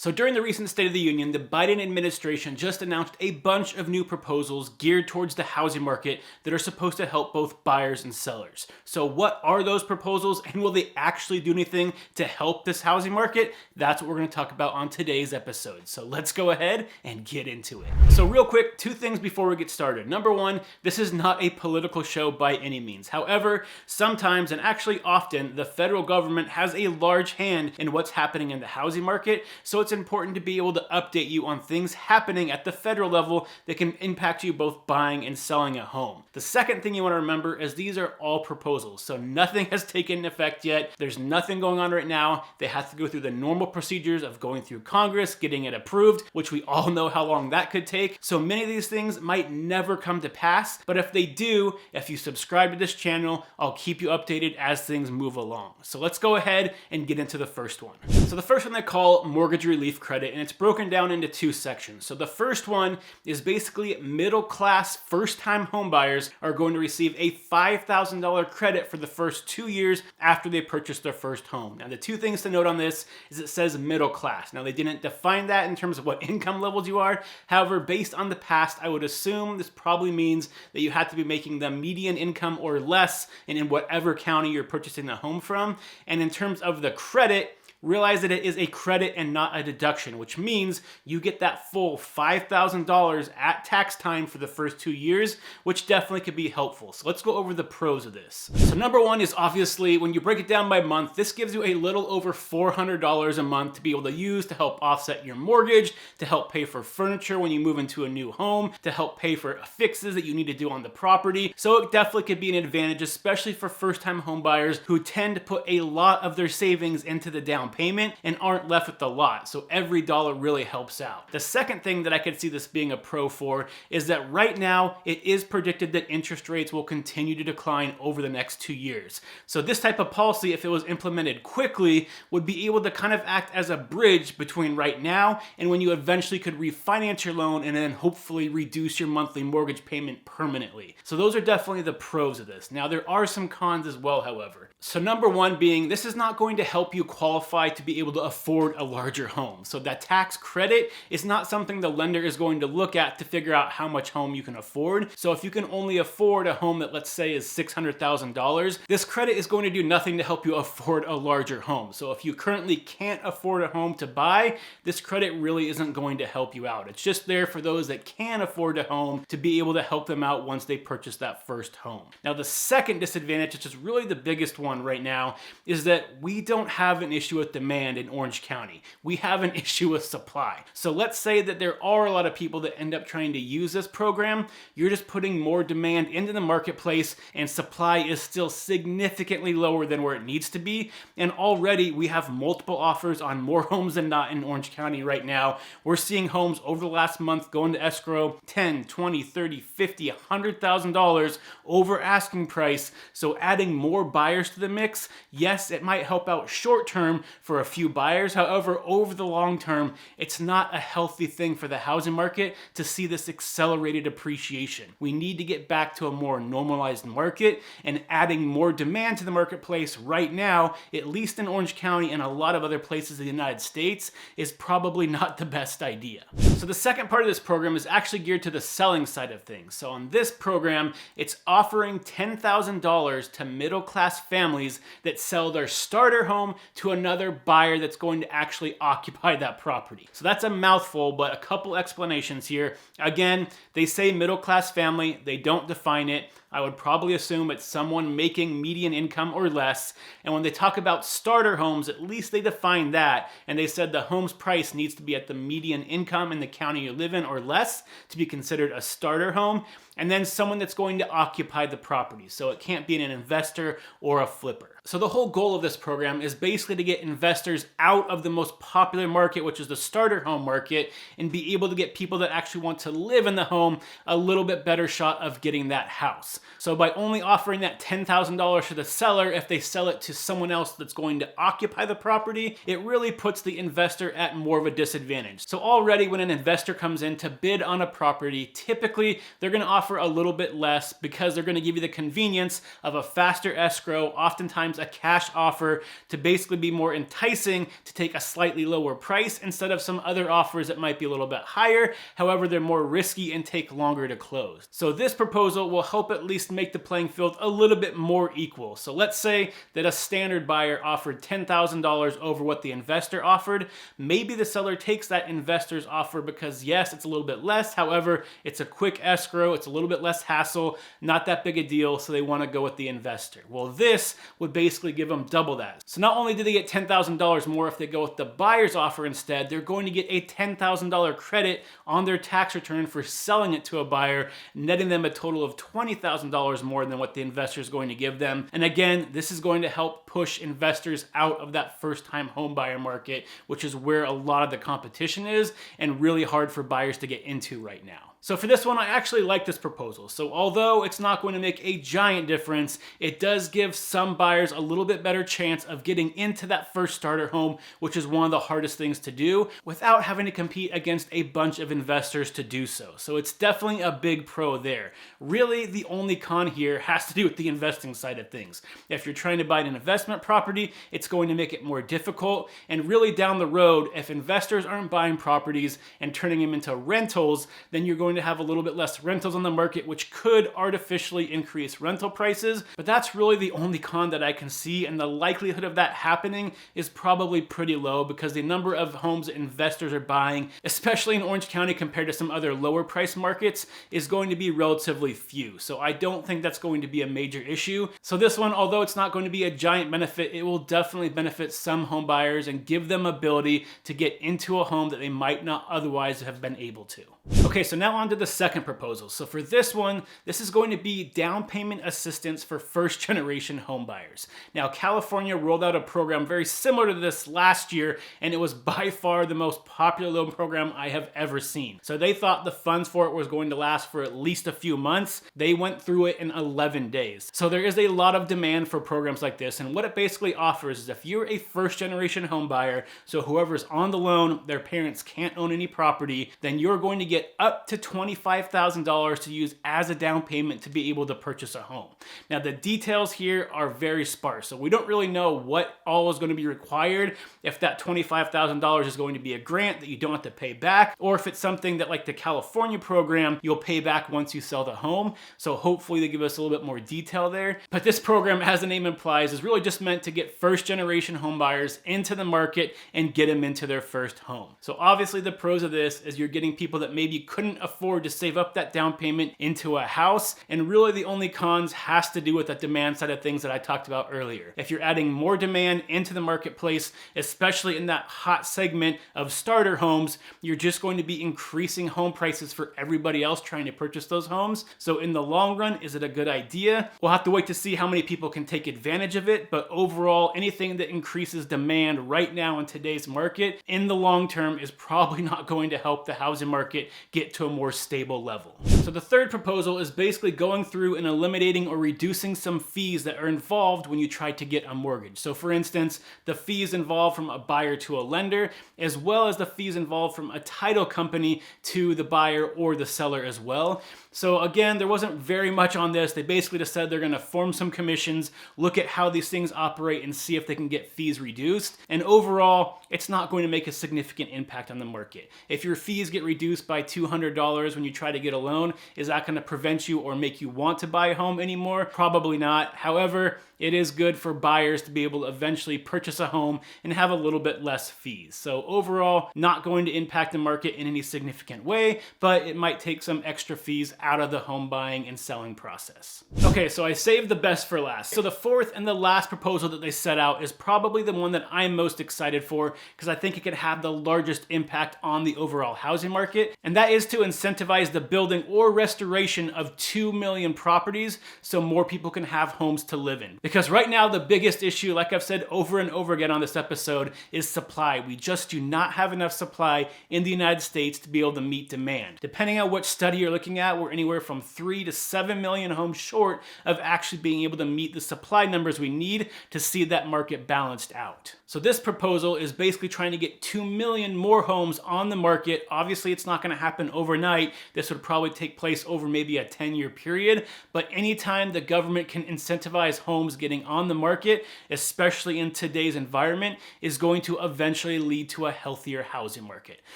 So during the recent State of the Union, the Biden administration just announced a bunch of new proposals geared towards the housing market that are supposed to help both buyers and sellers. So what are those proposals, and will they actually do anything to help this housing market? That's what we're going to talk about on today's episode. So let's go ahead and get into it. So real quick, two things before we get started. Number one, this is not a political show by any means. However, sometimes, and actually often, the federal government has a large hand in what's happening in the housing market. So it's important to be able to update you on things happening at the federal level that can impact you both buying and selling a home. The second thing you want to remember is these are all proposals, so nothing has taken effect yet. There's nothing going on right now. They have to go through the normal procedures of going through Congress, getting it approved, which we all know how long that could take. So many of these things might never come to pass, but if they do, if you subscribe to this channel, I'll keep you updated as things move along. So let's go ahead and get into the first one. So the first one they call mortgage relief credit, and it's broken down into two sections. So the first one is basically middle-class first-time home buyers are going to receive a $5,000 credit for the first 2 years after they purchase their first home. Now the two things to note on this is it says middle class. Now they didn't define that in terms of what income levels you are. However, based on the past, I would assume this probably means that you have to be making the median income or less in whatever county you're purchasing the home from. And in terms of the credit, realize that it is a credit and not a deduction, which means you get that full $5,000 at tax time for the first 2 years, which definitely could be helpful. So let's go over the pros of this. So number one is obviously when you break it down by month, this gives you a little over $400 a month to be able to use to help offset your mortgage, to help pay for furniture when you move into a new home, to help pay for fixes that you need to do on the property. So it definitely could be an advantage, especially for first-time home buyers who tend to put a lot of their savings into the down payment and aren't left with a lot. So every dollar really helps out. The second thing that I could see this being a pro for is that right now it is predicted that interest rates will continue to decline over the next 2 years. So this type of policy, if it was implemented quickly, would be able to kind of act as a bridge between right now and when you eventually could refinance your loan and then hopefully reduce your monthly mortgage payment permanently. So those are definitely the pros of this. Now there are some cons as well, however. So number one being, this is not going to help you qualify to be able to afford a larger home. So that tax credit is not something the lender is going to look at to figure out how much home you can afford. So if you can only afford a home that, let's say, is $600,000, this credit is going to do nothing to help you afford a larger home. So if you currently can't afford a home to buy, this credit really isn't going to help you out. It's just there for those that can afford a home to be able to help them out once they purchase that first home. Now the second disadvantage, which is really the biggest one right now, is that we don't have an issue with demand in Orange County. We have an issue with supply. So let's say that there are a lot of people that end up trying to use this program. You're just putting more demand into the marketplace and supply is still significantly lower than where it needs to be. And already we have multiple offers on more homes than not in Orange County right now. We're seeing homes over the last month go into escrow $10, $20, $30, $50, $100,000 over asking price. So adding more buyers to the mix, yes, it might help out short term for a few buyers. However, over the long term, it's not a healthy thing for the housing market to see this accelerated appreciation. We need to get back to a more normalized market, and adding more demand to the marketplace right now, at least in Orange County and a lot of other places in the United States, is probably not the best idea. So the second part of this program is actually geared to the selling side of things. So on this program, it's offering $10,000 to middle-class families that sell their starter home to another buyer that's going to actually occupy that property. So that's a mouthful, but a couple explanations here. Again, they say middle-class family, they don't define it. I would probably assume it's someone making median income or less. And when they talk about starter homes, at least they define that. And they said the home's price needs to be at the median income in the county you live in or less to be considered a starter home. And then someone that's going to occupy the property. So it can't be an investor or a flipper. So the whole goal of this program is basically to get investors out of the most popular market, which is the starter home market, and be able to get people that actually want to live in the home a little bit better shot of getting that house. house. So by only offering that $10,000 to the seller, if they sell it to someone else that's going to occupy the property, it really puts the investor at more of a disadvantage. So already when an investor comes in to bid on a property, typically they're going to offer a little bit less because they're going to give you the convenience of a faster escrow, oftentimes a cash offer, to basically be more enticing to take a slightly lower price instead of some other offers that might be a little bit higher. However, they're more risky and take longer to close. So this proposal will help at least make the playing field a little bit more equal. So let's say that a standard buyer offered $10,000 over what the investor offered. Maybe the seller takes that investor's offer because yes, it's a little bit less. However, it's a quick escrow, it's a little bit less hassle, not that big a deal, so they want to go with the investor. Well, this would basically give them double that. So not only do they get $10,000 more if they go with the buyer's offer instead, they're going to get a $10,000 credit on their tax return for selling it to a buyer, netting them a total of $20,000 more than what the investor is going to give them. And again, this is going to help push investors out of that first-time home buyer market, which is where a lot of the competition is and really hard for buyers to get into right now. So for this one, I actually like this proposal. So although it's not going to make a giant difference, it does give some buyers a little bit better chance of getting into that first starter home, which is one of the hardest things to do, without having to compete against a bunch of investors to do so. So it's definitely a big pro there. Really, the only con here has to do with the investing side of things. If you're trying to buy an investment property, it's going to make it more difficult. And really down the road, if investors aren't buying properties and turning them into rentals, then you're going to have a little bit less rentals on the market, which could artificially increase rental prices. But that's really the only con that I can see, and the likelihood of that happening is probably pretty low because the number of homes that investors are buying, especially in Orange County compared to some other lower price markets, is going to be relatively few. So I don't think that's going to be a major issue. So this one, although it's not going to be a giant benefit, it will definitely benefit some home buyers and give them ability to get into a home that they might not otherwise have been able to. Okay, so now on to the second proposal. So for this one, this is going to be down payment assistance for first generation home buyers. Now, California rolled out a program very similar to this last year, and it was by far the most popular loan program I have ever seen. So they thought the funds for it was going to last for at least a few months. They went through it in 11 days. So there is a lot of demand for programs like this, and what it basically offers is if you're a first generation home buyer, so whoever's on the loan, their parents can't own any property, then you're going to get up to $25,000 to use as a down payment to be able to purchase a home. Now, the details here are very sparse, so we don't really know what all is going to be required, if that $25,000 is going to be a grant that you don't have to pay back, or if it's something that, like the California program, you'll pay back once you sell the home. So hopefully they give us a little bit more detail there. But this program, as the name implies, is really just meant to get first generation home buyers into the market and get them into their first home. So obviously the pros of this is you're getting people that maybe couldn't afford to save up that down payment into a house, and really the only cons has to do with that demand side of things that I talked about earlier. If you're adding more demand into the marketplace, especially in that hot segment of starter homes, you're just going to be increasing home prices for everybody else trying to purchase those homes. So in the long run, is it a good idea? We'll have to wait to see how many people can take advantage of it, but overall, anything that increases demand right now in today's market, in the long term, is probably not going to help the housing market get to a more stable level. So the third proposal is basically going through and eliminating or reducing some fees that are involved when you try to get a mortgage. So for instance, the fees involved from a buyer to a lender, as well as the fees involved from a title company to the buyer or the seller as well. So again, there wasn't very much on this. They basically just said they're going to form some commissions, look at how these things operate, and see if they can get fees reduced. And overall, it's not going to make a significant impact on the market. If your fees get reduced by $200 when you try to get a loan, is that going to prevent you or make you want to buy a home anymore? Probably not. However, it is good for buyers to be able to eventually purchase a home and have a little bit less fees. So overall, not going to impact the market in any significant way, but it might take some extra fees out of the home buying and selling process. Okay, so I saved the best for last. So the fourth and the last proposal that they set out is probably the one that I'm most excited for because I think it could have the largest impact on the overall housing market, and that is to incentivize the building or restoration of 2 million properties so more people can have homes to live in. Because right now, the biggest issue, like I've said over and over again on this episode, is supply. We just do not have enough supply in the United States to be able to meet demand. Depending on which study you're looking at, we're anywhere from 3 to 7 million homes short of actually being able to meet the supply numbers we need to see that market balanced out. So this proposal is basically trying to get 2 million more homes on the market. Obviously, it's not going to happen overnight. This would probably take place over maybe a 10-year period. But anytime the government can incentivize homes getting on the market, especially in today's environment, is going to eventually lead to a healthier housing market.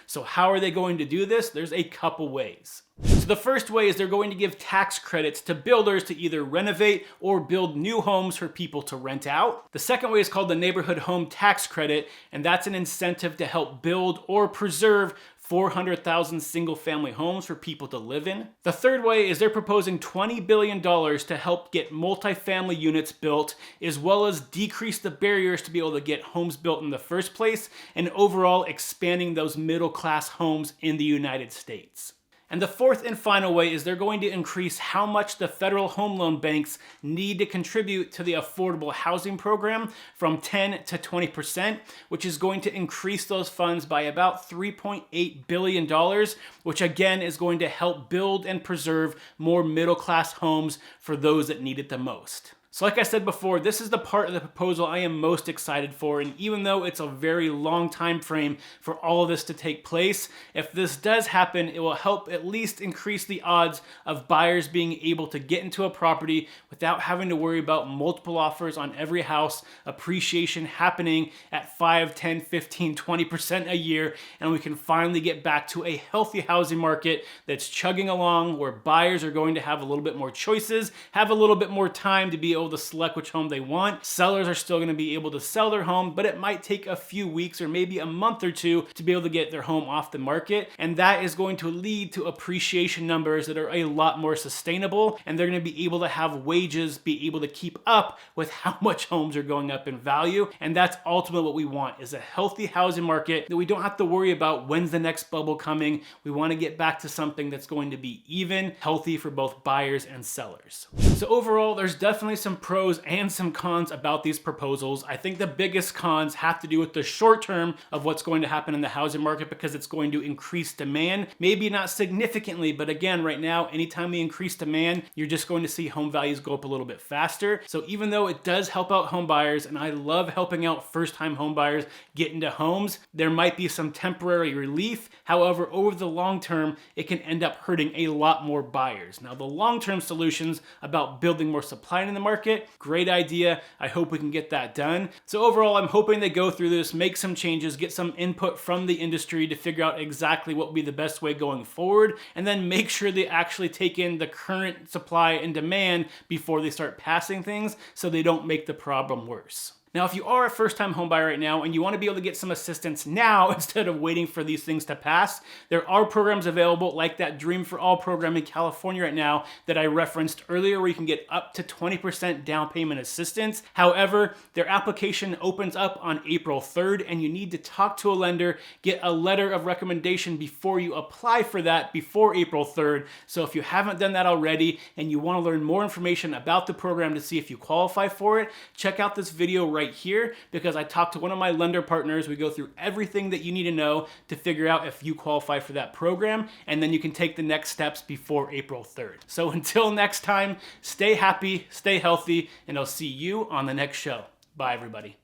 So how are they going to do this? There's a couple ways. So the first way is they're going to give tax credits to builders to either renovate or build new homes for people to rent out. The second way is called the neighborhood home tax credit, and that's an incentive to help build or preserve 400,000 single-family homes for people to live in. The third way is they're proposing $20 billion to help get multifamily units built, as well as decrease the barriers to be able to get homes built in the first place, and overall expanding those middle-class homes in the United States. And the fourth and final way is they're going to increase how much the federal home loan banks need to contribute to the affordable housing program from 10 to 20%, which is going to increase those funds by about $3.8 billion, which again is going to help build and preserve more middle-class homes for those that need it the most. So like I said before, this is the part of the proposal I am most excited for, and even though it's a very long time frame for all of this to take place, if this does happen, it will help at least increase the odds of buyers being able to get into a property without having to worry about multiple offers on every house, appreciation happening at 5, 10, 15, 20% a year, and we can finally get back to a healthy housing market that's chugging along, where buyers are going to have a little bit more choices, have a little bit more time to be able to select which home they want. Sellers are still going to be able to sell their home, but it might take a few weeks or maybe a month or two to be able to get their home off the market. And that is going to lead to appreciation numbers that are a lot more sustainable, and they're going to be able to have wages be able to keep up with how much homes are going up in value. And that's ultimately what we want, is a healthy housing market that we don't have to worry about when's the next bubble coming. We want to get back to something that's going to be even, healthy for both buyers and sellers. So overall, there's definitely some pros and some cons about these proposals. I think the biggest cons have to do with the short term of what's going to happen in the housing market, because it's going to increase demand. Maybe not significantly, but again, right now, anytime we increase demand, you're just going to see home values go up a little bit faster. So even though it does help out home buyers, and I love helping out first-time home buyers get into homes, there might be some temporary relief. However, over the long term, it can end up hurting a lot more buyers. Now, the long-term solutions about building more supply in the market, great idea. I hope we can get that done. So overall, I'm hoping they go through this, make some changes, get some input from the industry to figure out exactly what would be the best way going forward, and then make sure they actually take in the current supply and demand before they start passing things, so they don't make the problem worse. Now, if you are a first-time homebuyer right now and you want to be able to get some assistance now instead of waiting for these things to pass, there are programs available like that Dream for All program in California right now that I referenced earlier, where you can get up to 20% down payment assistance. However, their application opens up on April 3rd, and you need to talk to a lender, get a letter of recommendation before you apply for that before April 3rd. So if you haven't done that already and you want to learn more information about the program to see if you qualify for it, check out this video right here, because I talked to one of my lender partners. We go through everything that you need to know to figure out if you qualify for that program, and then you can take the next steps before April 3rd. So until next time, stay happy, stay healthy, and I'll see you on the next show. Bye, everybody.